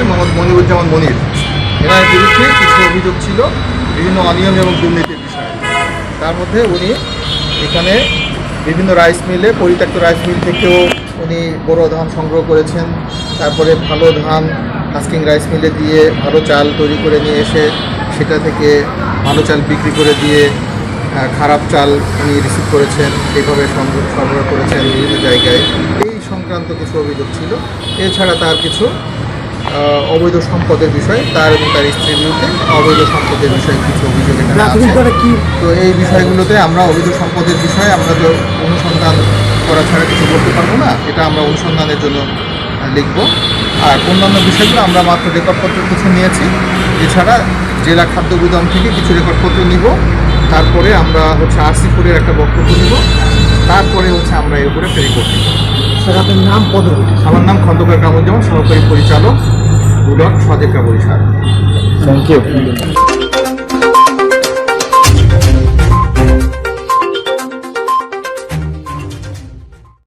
মোহাম্মদ মনিরুজ্জামান মনির, এনার বিরুদ্ধে কিছু অভিযোগ ছিল বিভিন্ন অনিয়ম এবং দুর্নীতির বিষয়ে। তার মধ্যে উনি এখানে বিভিন্ন রাইস মিলে, পরিত্যক্ত রাইস মিল থেকেও উনি বড় ধান সংগ্রহ করেছেন। তারপরে ভালো ধান হাস্কিং রাইস মিলে দিয়ে ভালো চাল তৈরি করে নিয়ে এসে সেটা থেকে ভালো চাল বিক্রি করে দিয়ে খারাপ চাল উনি রিসিভ করেছেন, সেইভাবে সরবরাহ করেছেন বিভিন্ন জায়গায়। এই সংক্রান্ত কিছু অভিযোগ ছিল। এছাড়া তার কিছু অবৈধ সম্পদের বিষয়, তার এবং তার স্ত্রীর বিরুদ্ধে অবৈধ সম্পদের বিষয়ে কিছু অভিযোগ এখানে আছে। তো এই বিষয়গুলোতে আমরা অবৈধ সম্পদের বিষয়ে আমরা তো অনুসন্ধান করা ছাড়া কিছু করতে পারবো না, এটা আমরা অনুসন্ধানের জন্য লিখব। আর অন্যান্য বিষয়গুলো আমরা মাত্র রেকর্ডপত্র কিছু নিয়েছি, এছাড়া জেলা খাদ্য গুদাম থেকে কিছু রেকর্ডপত্র নিব, তারপরে আমরা আরসি4-এর একটা বক্তব্য নিব, তারপরে আমরা এর উপরে একটা রিপোর্ট নিব। স্যার, আপনার নাম পদবি? আমার নাম খন্দকার কামরুজ্জামান, সহকারী পরিচালক, সদেকা বরিশাল। Thank you.